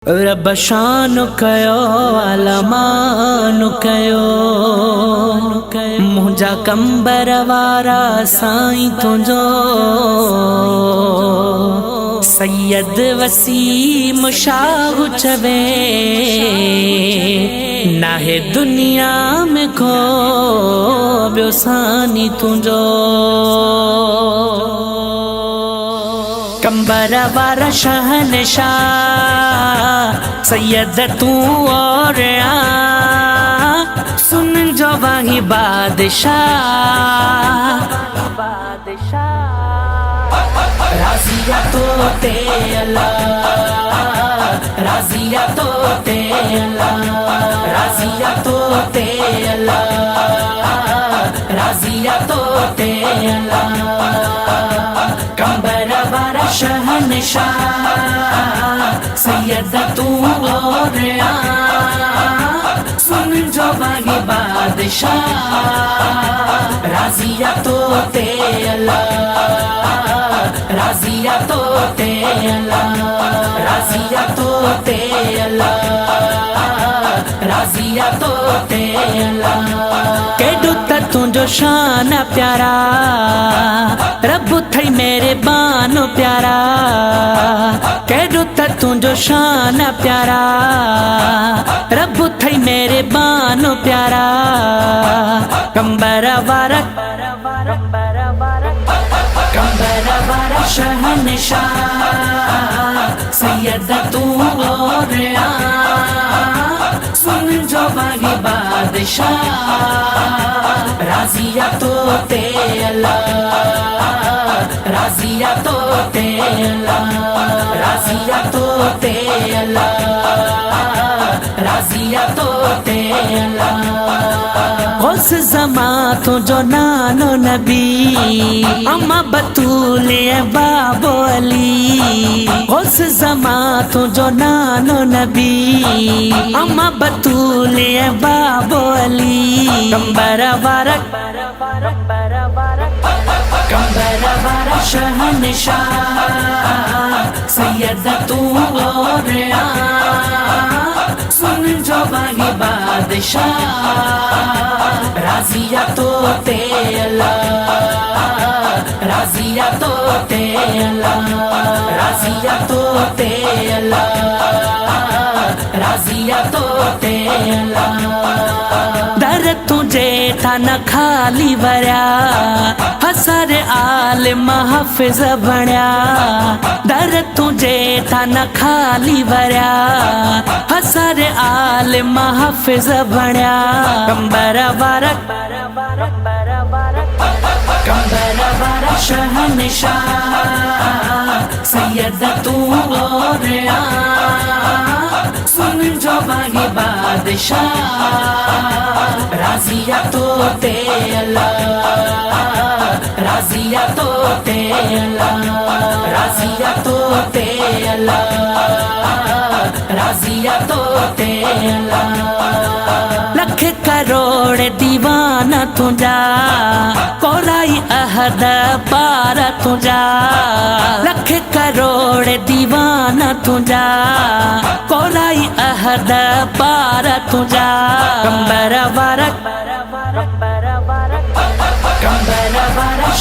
रब शान कयो अलमान कयो मुंहिंजा कंबर वारा साईं तुंहिंजो सैयद वसीम शाह चवे नाहे दुनिया में को ॿियो सानी तुंहिंजो कंबर वारा शहनशाह सैयद तू और सुन जो वही बादशाह राजिया तो ते अल्लाह राजिया तो ते अल्लाह राजिया तो ते अल्लाह राजिया तो ते अल्लाह कंबर वारा शहनशाह सैयद तू और सुन जो वही बादशाह राजिया तो ते अल्लाह राजिया तो ते अल्लाह राजिया तो ते अल्लाह राजिया तो ते अल्लाह केडो त तुंहिंजो शान प्यारा रब थई मेरे बानो प्यारा केडो त तुंहिंजो शान प्यारा रब थई मेरे बानो प्यारा कंबर वारा शहनशाह सैयद तू और सुन जो वही बादशाह राजिया तो ते अल्लाह राजिया तो ते अल्लाह राजिया तो ते अल्लाह राजिया तो ते अल्लाह उस जमा तो जो नानो नबी अम्मा बतूल बाबो अली उस जमा तो जो नानो नबी अम्मा बतूल बाबो अली कंबर वारा शहनशाह सैयद तू और सुन जो वही बादशाह राजिया तो ते अल्लाह राजिया तो ते अल्लाह राजिया तो ते अल्लाह राजिया तो ते अल्लाह दर तुझे था न खाली वरिया हसर आल महफिज बणिया दर तुझे था न खाली वरिया हसर आल महफिज बणिया कंबर वारा शहनशाह सैयद तू और सुन जो वही बादशाह राजिया तो ते अल्लाह राजिया तो ते अल्लाह राजिया तो ते अल्लाह राजिया तो ते अल्लाह लख करोड़ दीवाना तुझा कोलाई अहद पार तुझा लख करोड़ दीवाना तुझा कोलाई अहद पार तुझा कंबर वारा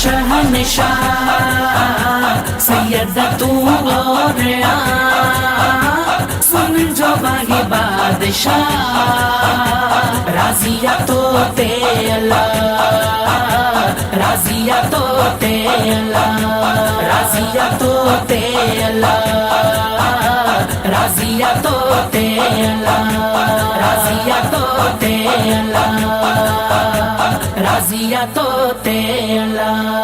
शहनशाह सैयद तू और सुन जो वही बादशाह राजिया तो ते अल्लाह राजिया तो ते अल्लाह राजिया तो ते अल्लाह राजिया तो ते अल्लाह राजिया तो ते अल्लाह राजिया तो ते अल्लाह।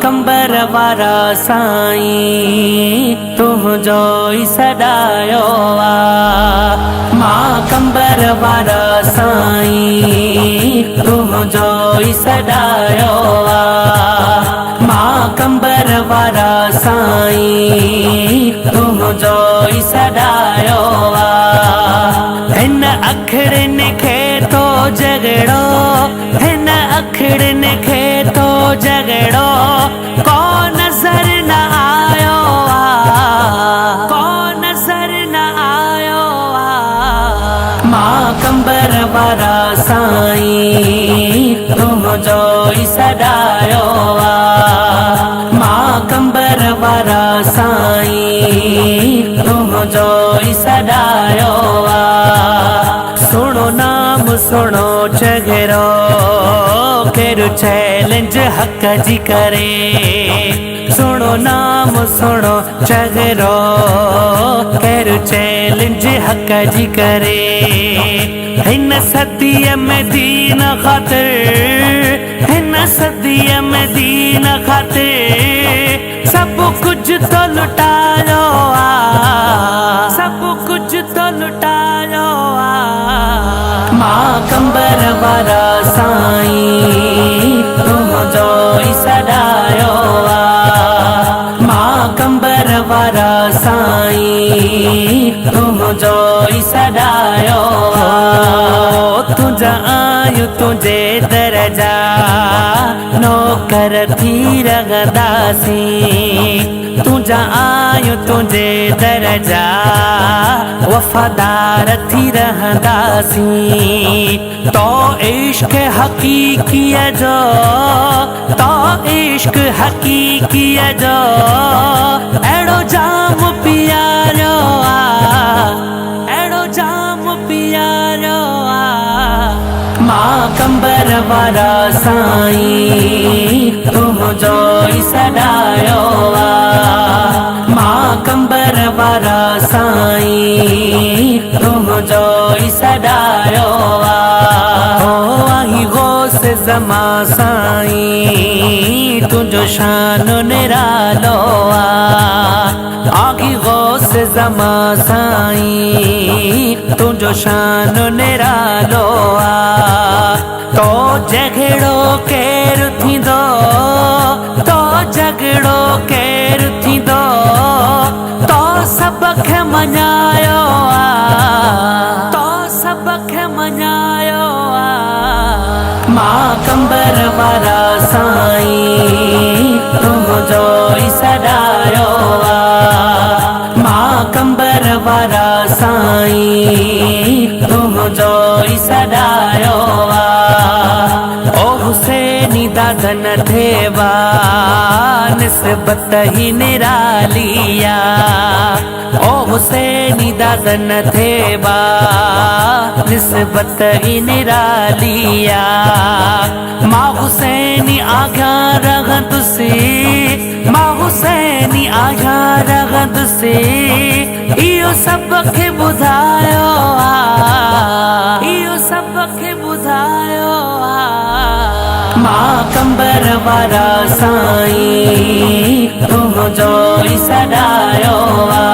कंबर वारा साईं तुझो ई सदायो आ। मां कंबर वारा साईं तुझो ई सदायो आ। मां कंबर वारा साईं तुझो ई सदायो आ। हिन अखड़नि खे तो झगड़ो, हिन अखड़नि खे तो झगड़ो को नजर न आयो आ, को नजर न आयो आ। मां कंबर वारा साईं तुझो ई सदायो आ। मां कंबर वारा साईं तुझो ई सदायो आ। सुनो नाम सुनो झगड़ो केरु चैलेंज हक जी करे। सुनो नाम सुनो झगड़ो केरु चैलेंज हक जी करे। हिन सदीअ में दीन ख़ातिर, हिन सदीअ में दीन ख़ातिर सब कुछ तो लुटायो आ, सब कुछ तो लुटायो आ। मां कंबर वारा साईं तुझो ई सदायो आ। मां कंबर वारा साईं तुझो ई सदायो आ। तुझा आयूं तुझे दरजा नौकर थी रहंदासीं। तुझा आयूं तुझे दरजा वफादार थी रहंदासीं। तो इश्क हकीकीअ जो, तो इश्क हकीकीअ जो अहिड़ो जाम पियारो आ, अहिड़ो जाम पियारो आ। मां कंबर वारा साईं तुझो ई सदायो आ। मां कंबर वारा साईं तुझो ई सदायो आ। ओ आही गौस ज़मा साईं तुझो शान निरालो आ। आही गौस ज़मा साईं तुझो शान निरालो आ। तो झगड़ो केरु थींदो, तो झगड़ो केरु थींदो तो सब खे मञायो आ, तो सब खे मञायो आ। मां कंबर वारा साईं तुझो ई सदायो आ। मां कंबर वारा साईं तुझो ई सदायो आ। ओ हुसैनी दादन थेवा निस्बत ही निरालिया। ओ हुसैनी दादन थेवा निस्बत ही निरालिया। मां हुसैनी आज्ञा रहंदुसी, मां हुसैनी आज्ञा रहंदुसी। इहो सब खे ॿुधायो आ, इहो सब खे ॿुधायो आ। मां कंबर वारा साईं तुझो ई सदायो आ।